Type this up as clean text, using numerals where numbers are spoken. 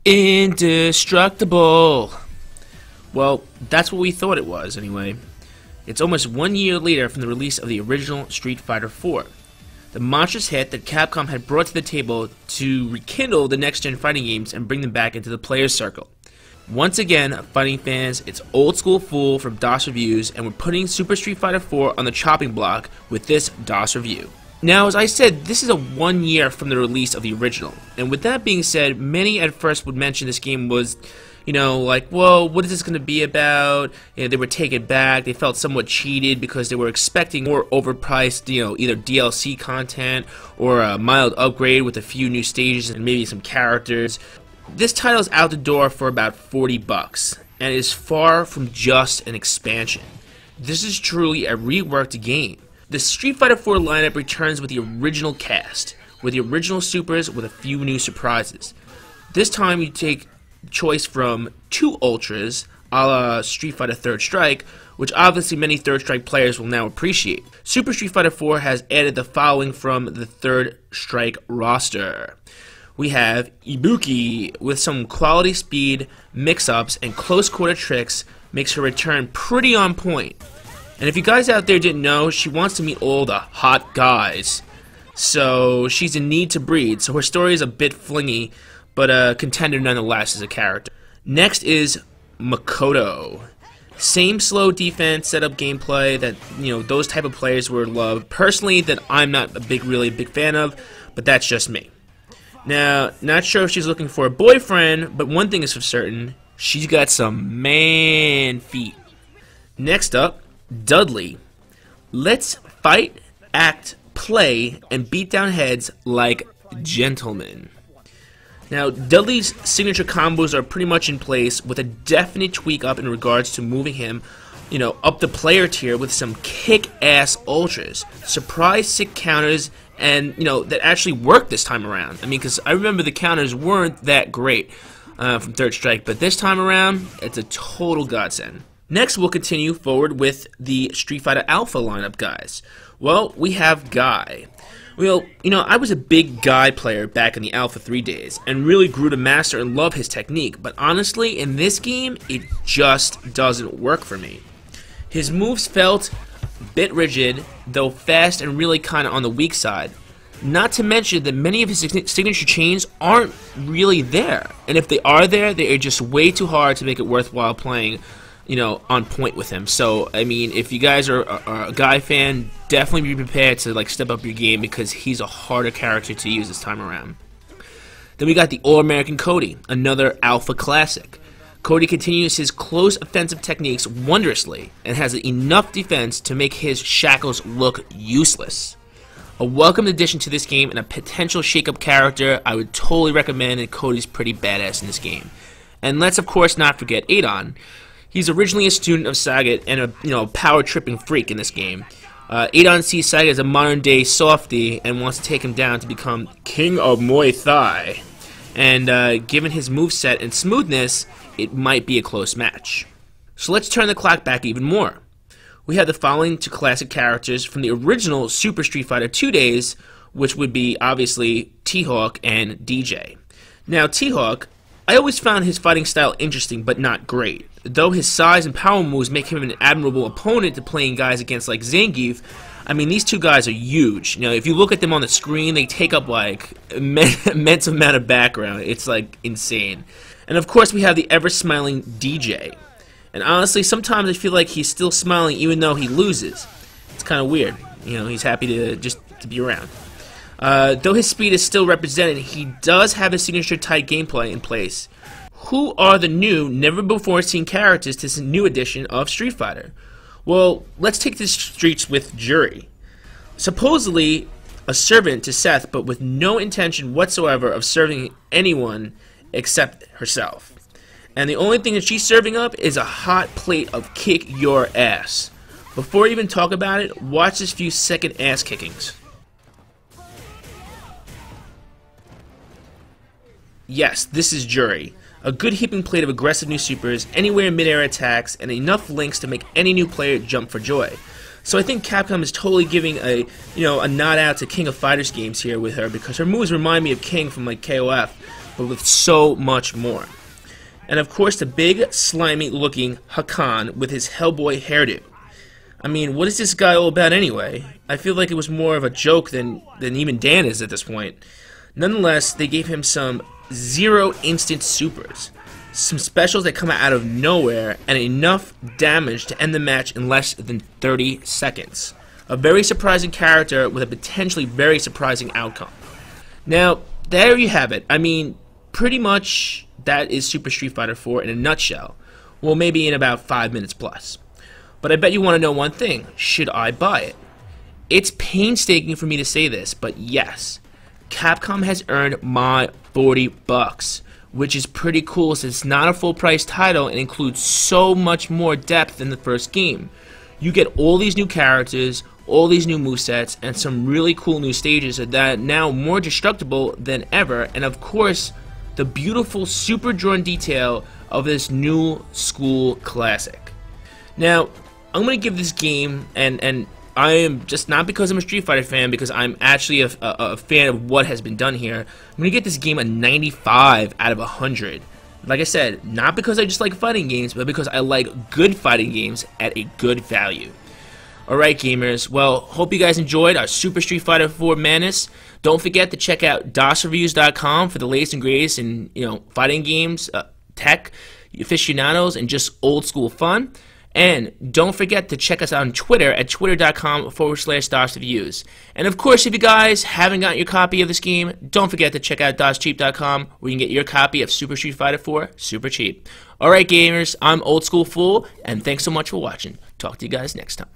Indestructible. Well, that's what we thought it was, anyway. It's almost 1 year later from the release of the original Street Fighter IV. The monstrous hit that Capcom had brought to the table to rekindle the next-gen fighting games and bring them back into the player's circle. Once again, fighting fans, it's Old School Fool from DOS Reviews, and we're putting Super Street Fighter IV on the chopping block with this DOS review. Now, as I said, this is a 1 year from the release of the original, and with that being said, many at first would mention this game was, you know, like, well, what is this going to be about? You know, they were taken back, they felt somewhat cheated because they were expecting more overpriced, you know, either DLC content or a mild upgrade with a few new stages and maybe some characters. This title is out the door for about $40, and is far from just an expansion. This is truly a reworked game. The Street Fighter IV lineup returns with the original cast, with the original supers with a few new surprises. This time you take choice from 2 Ultras, a la Street Fighter Third Strike, which obviously many Third Strike players will now appreciate. Super Street Fighter IV has added the following from the Third Strike roster. We have Ibuki with some quality speed, mix-ups, and close quarter tricks makes her return pretty on point. And if you guys out there didn't know, she wants to meet all the hot guys. So she's in need to breed, so her story is a bit flingy, but a contender nonetheless as a character. Next is Makoto. Same slow defense setup gameplay that, you know, those type of players would love. Personally, that I'm not really big fan of, but that's just me. Now, not sure if she's looking for a boyfriend, but one thing is for certain, she's got some man feet. Next up, Dudley. Let's fight, act, play, and beat down heads like gentlemen. Now, Dudley's signature combos are pretty much in place with a definite tweak up in regards to moving him, you know, up the player tier with some kick-ass ultras, surprise sick counters, and, you know, that actually worked this time around. I mean, because I remember the counters weren't that great from Third Strike, but this time around, it's a total godsend. Next, we'll continue forward with the Street Fighter Alpha lineup, guys. Well, we have Guy. Well, you know, I was a big Guy player back in the Alpha 3 days, and really grew to master and love his technique, but honestly, in this game, it just doesn't work for me. His moves felt a bit rigid, though fast and really kind of on the weak side. Not to mention that many of his signature chains aren't really there, and if they are there, they are just way too hard to make it worthwhile playing, you know, on point with him. So, I mean, if you guys are a Guy fan, definitely be prepared to, like, step up your game because he's a harder character to use this time around. Then we got the All-American Cody, another Alpha classic. Cody continues his close offensive techniques wondrously and has enough defense to make his shackles look useless. A welcome addition to this game and a potential shake-up character I would totally recommend, and Cody's pretty badass in this game. And let's, of course, not forget Adon. He's originally a student of Sagat and a power-tripping freak in this game. Adon sees Sagat as a modern-day softie and wants to take him down to become King of Muay Thai. And given his moveset and smoothness, it might be a close match. So let's turn the clock back even more. We have the following 2 classic characters from the original Super Street Fighter 2 days, which would be, obviously, THawk and DJ. Now, THawk, I always found his fighting style interesting, but not great. Though his size and power moves make him an admirable opponent to playing guys against like Zangief, I mean, these 2 guys are huge. You know, if you look at them on the screen, they take up like an immense amount of background. It's like insane. And of course, we have the ever-smiling DJ. And honestly, sometimes I feel like he's still smiling even though he loses. It's kind of weird. You know, he's happy to be around. Though his speed is still represented, he does have a signature tight gameplay in place. Who are the new, never-before-seen characters to this new edition of Street Fighter? Well, let's take the streets with Juri. Supposedly a servant to Seth, but with no intention whatsoever of serving anyone except herself. And the only thing that she's serving up is a hot plate of kick your ass. Before I even talk about it, watch this few second ass kickings. Yes, this is Juri. A good heaping plate of aggressive new supers, anywhere mid-air attacks, and enough links to make any new player jump for joy. So I think Capcom is totally giving a nod out to King of Fighters games here with her, because her moves remind me of King from like KOF. but with so much more. And of course the big, slimy looking Hakan with his Hellboy hairdo. I mean, what is this guy all about anyway? I feel like it was more of a joke than even Dan is at this point. Nonetheless, they gave him some 0 instant supers, some specials that come out of nowhere, and enough damage to end the match in less than 30 seconds. A very surprising character with a potentially very surprising outcome. Now, there you have it. I mean, pretty much that is Super Street Fighter 4 in a nutshell. Well, maybe in about 5 minutes plus. But I bet you want to know one thing. Should I buy it? It's painstaking for me to say this, but yes. Capcom has earned my $40, which is pretty cool since it's not a full price title and includes so much more depth than the first game. You get all these new characters, all these new movesets, and some really cool new stages that are now more destructible than ever, and of course, the beautiful super drawn detail of this new school classic. Now, I'm going to give this game, and I am just not because I'm a Street Fighter fan, because I'm actually a fan of what has been done here. I'm going to get this game a 95 out of 100. Like I said, not because I just like fighting games, but because I like good fighting games at a good value. Alright gamers, well, hope you guys enjoyed our Super Street Fighter 4 madness. Don't forget to check out DOSReviews.com for the latest and greatest in, fighting games, tech, aficionados, and just old school fun. And don't forget to check us out on Twitter at twitter.com/DOSReviews. And of course, if you guys haven't got your copy of this game, don't forget to check out DOSCheap.com where you can get your copy of Super Street Fighter 4 super cheap. Alright gamers, I'm Old School Fool, and thanks so much for watching. Talk to you guys next time.